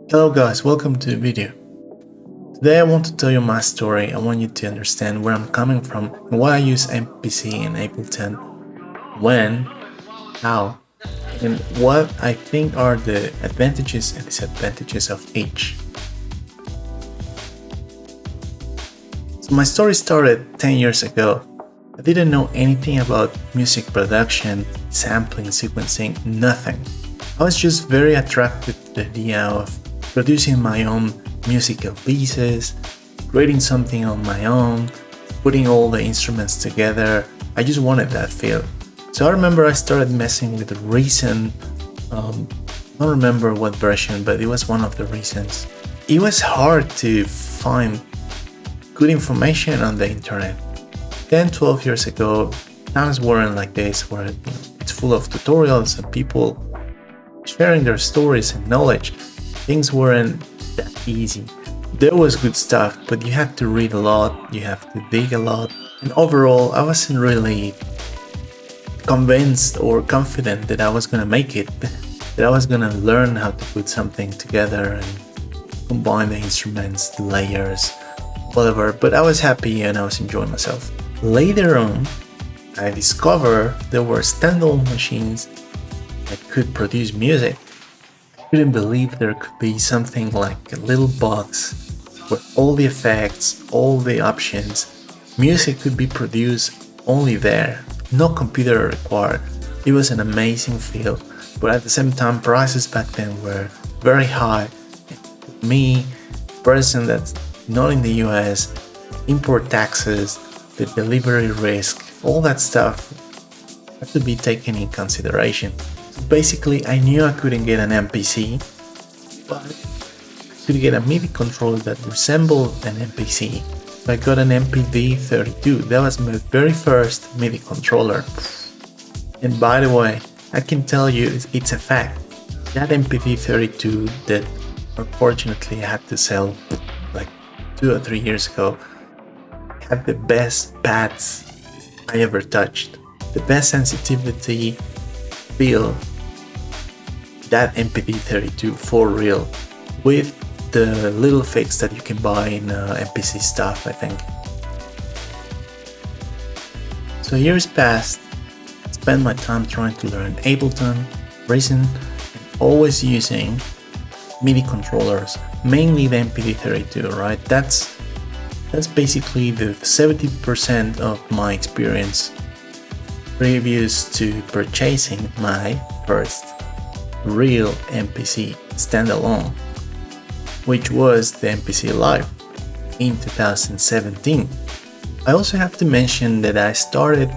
Hello guys, welcome to the video. Today I want to tell you my story. I want you to understand where I'm coming from and why I use MPC and Ableton, when, how, and what I think are the advantages and disadvantages of each. So my story started 10 years ago. I didn't know anything about music production, sampling, sequencing, nothing. I was just very attracted to the idea of producing my own musical pieces, creating something on my own, putting all the instruments together. I just wanted that feel. So I remember I started messing with the Reason. I don't remember what version, but it was one of the Reasons. It was hard to find good information on the internet. 10, 12 years ago, times weren't like this, where it's full of tutorials and people sharing their stories and knowledge. Things weren't that easy. There was good stuff, but you had to read a lot, you have to dig a lot, and overall I wasn't really convinced or confident that I was gonna make it, that I was gonna learn how to put something together and combine the instruments, the layers, whatever, but I was happy and I was enjoying myself. Later on, I discovered there were standalone machines that could produce music. I couldn't believe there could be something like a little box with all the effects, all the options. Music could be produced only there, no computer required. It was an amazing feel, but at the same time prices back then were very high. Me, person that's not in the US, import taxes, the delivery risk, all that stuff had to be taken in consideration. Basically, I knew I couldn't get an MPC, but I could get a MIDI controller that resembled an MPC. So I got an MPV32. That was my very first MIDI controller. And by the way, I can tell you it's a fact. That MPV32 that unfortunately I had to sell like 2 or 3 years ago had the best pads I ever touched. The best sensitivity, feel, that MPV32 for real, with the little fix that you can buy in MPC stuff, I think. So years passed, I spent my time trying to learn Ableton, Reason, and always using MIDI controllers, mainly the MPV32, right? That's basically the 70% of my experience previous to purchasing my first real MPC standalone, which was the MPC Live in 2017. I also have to mention that I started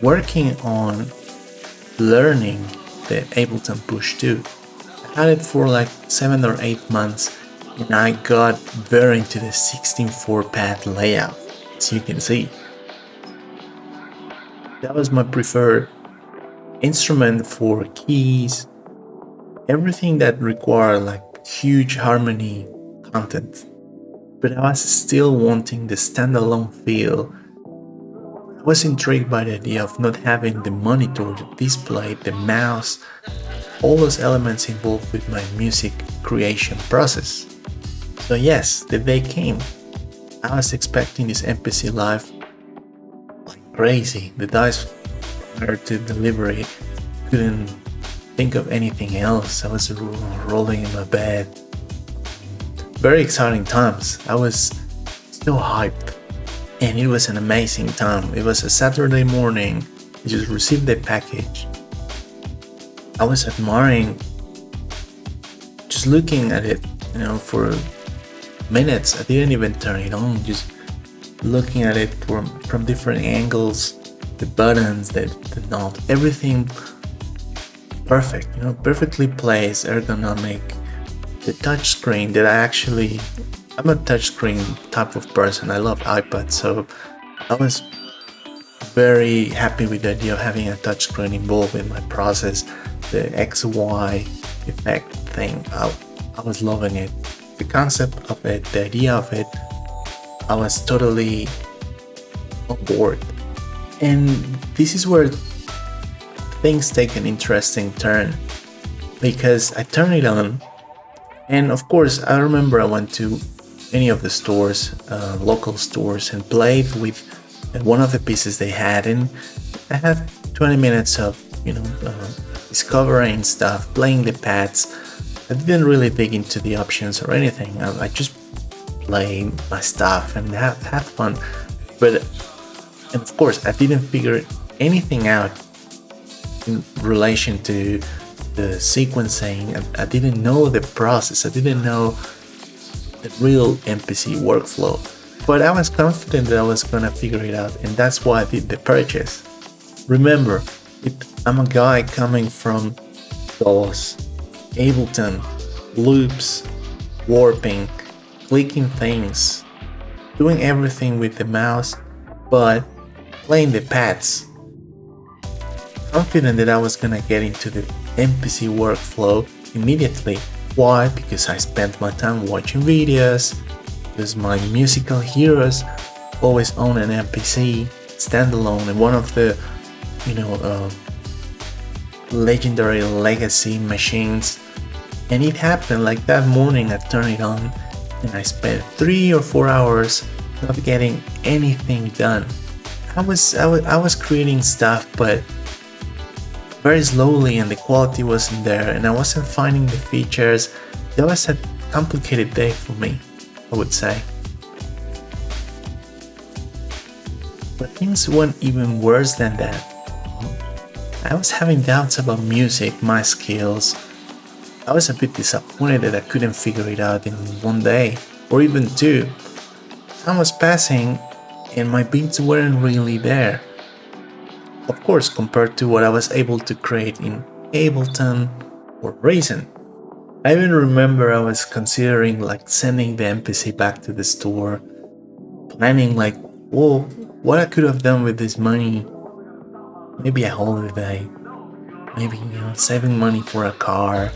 working on learning the Ableton Push 2. I had it for like 7 or 8 months and I got very into the 16/4 pad layout, as you can see. That was my preferred instrument for keys, everything that required like huge harmony content. But I was still wanting the standalone feel. I was intrigued by the idea of not having the monitor, the display, the mouse, all those elements involved with my music creation process. So yes, the day came. I was expecting this MPC Live like crazy. The dice were to delivery. Couldn't think of anything else. I was rolling in my bed. Very exciting times. I was still hyped. And it was an amazing time. It was a Saturday morning. I just received the package. I was admiring, just looking at it, for minutes. I didn't even turn it on, just looking at it from different angles, the buttons, the knob, everything perfect, perfectly placed, ergonomic. The touchscreen that I'm a touchscreen type of person. I love iPad, so I was very happy with the idea of having a touchscreen involved in my process. The XY effect thing, I was loving it. The concept of it, the idea of it, I was totally on board. And this is where things take an interesting turn, because I turn it on And of course, I remember I went to any of the stores, local stores, and played with one of the pieces they had. And I had 20 minutes of, discovering stuff, playing the pads. I didn't really dig into the options or anything. I just play my stuff and have fun. And of course, I didn't figure anything out in relation to the sequencing. I didn't know the process. I didn't know the real MPC workflow. But I was confident that I was gonna figure it out, and that's why I did the purchase. Remember, I'm a guy coming from DAWs, Ableton, loops, warping, clicking things, doing everything with the mouse, but playing the pads. Confident that I was gonna get into the MPC workflow immediately. Why? Because I spent my time watching videos, because my musical heroes always own an MPC standalone, and one of the legendary legacy machines. And it happened like that morning. I turned it on and I spent 3 or 4 hours not getting anything done. I was creating stuff, but very slowly, and the quality wasn't there, and I wasn't finding the features. That was a complicated day for me, I would say. But things went even worse than that. I was having doubts about music, my skills. I was a bit disappointed that I couldn't figure it out in one day, or even 2. Time was passing and my beats weren't really there. Of course, compared to what I was able to create in Ableton or Reason. I even remember I was considering sending the MPC back to the store, planning whoa, what I could have done with this money. Maybe a holiday, maybe saving money for a car.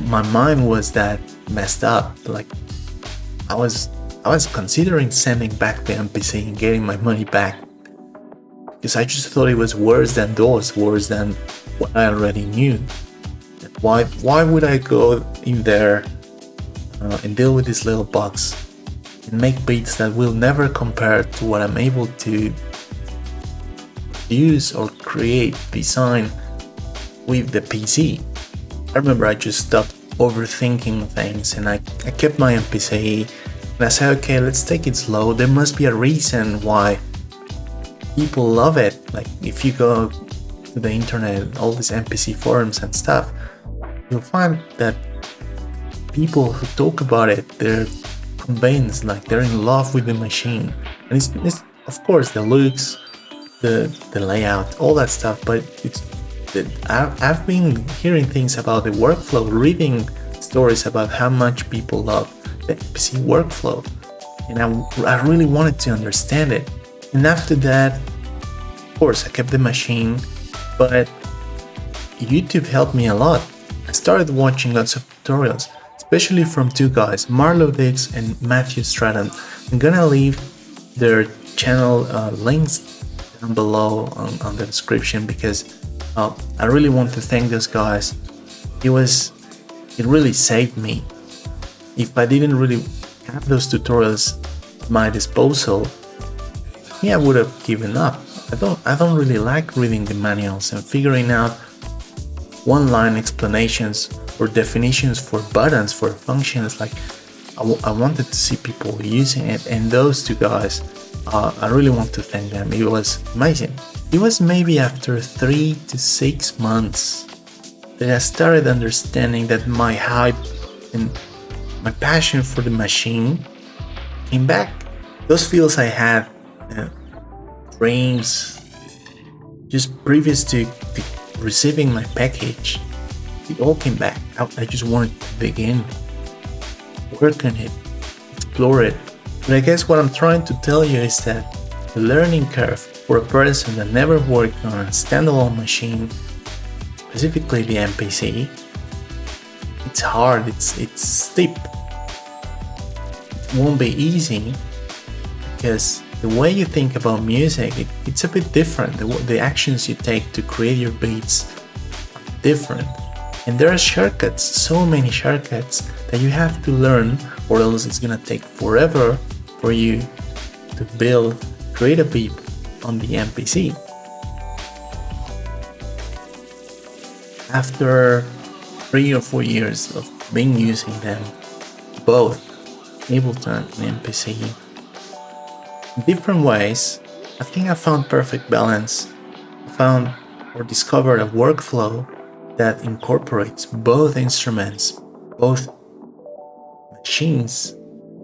My mind was that messed up. I was considering sending back the MPC and getting my money back, because I just thought it was worse than those, worse than what I already knew. Why would I go in there and deal with this little box and make beats that will never compare to what I'm able to use or create, design with the PC? I remember I just stopped overthinking things, and I kept my MPC, and I said, okay, let's take it slow. There must be a reason why people love it. If you go to the internet, all these MPC forums and stuff, you'll find that people who talk about it, they're convinced, they're in love with the machine. And it's of course the looks, the layout, all that stuff, but I've been hearing things about the workflow, reading stories about how much people love the MPC workflow, and I really wanted to understand it. And after that, of course, I kept the machine, but YouTube helped me a lot. I started watching lots of tutorials, especially from 2 guys, Marlo Dix and Matthew Stratton. I'm gonna leave their channel links down below on the description, because I really want to thank those guys. It really saved me. If I didn't really have those tutorials at my disposal, I would have given up. I don't really like reading the manuals and figuring out one-line explanations or definitions for buttons, for functions. I wanted to see people using it, and those 2 guys, I really want to thank them. It was amazing. It was maybe after 3 to 6 months that I started understanding that my hype and my passion for the machine came back. Those feels I had, dreams, just previous to receiving my package, it all came back. I just wanted to begin, work on it, explore it. But I guess what I'm trying to tell you is that the learning curve for a person that never worked on a standalone machine, specifically the MPC, it's hard, it's steep. It won't be easy, because the way you think about music, it's a bit different. The actions you take to create your beats are different. And there are shortcuts, so many shortcuts that you have to learn, or else it's gonna take forever for you to create a beat on the MPC. After 3 or 4 years of being using them, both Ableton and MPC, in different ways, I think I found perfect balance. I found or discovered a workflow that incorporates both instruments, both machines,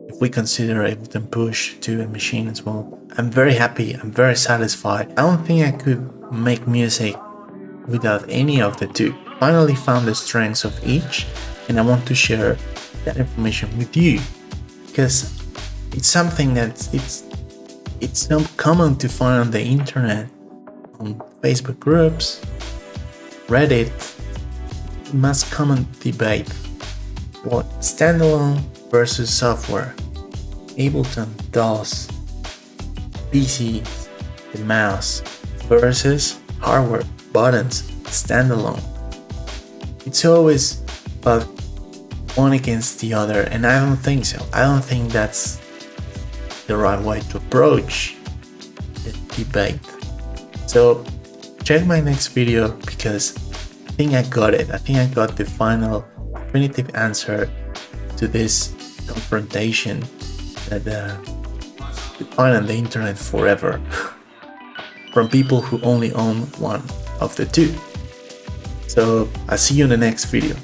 if we consider Ableton Push to a machine as well. I'm very happy, I'm very satisfied. I don't think I could make music without any of the two. Finally found the strengths of each, and I want to share that information with you because it's something that it's not common to find on the internet, on Facebook groups, Reddit. Most common debate: what standalone versus software, Ableton DAWs, PC, the mouse versus hardware, buttons, standalone. It's always about one against the other, and I don't think so. I don't think that's the right way to approach the debate. So check my next video because I think I got it. I think I got the final definitive answer to this confrontation that you find on the internet forever from people who only own one of the two. So I'll see you in the next video.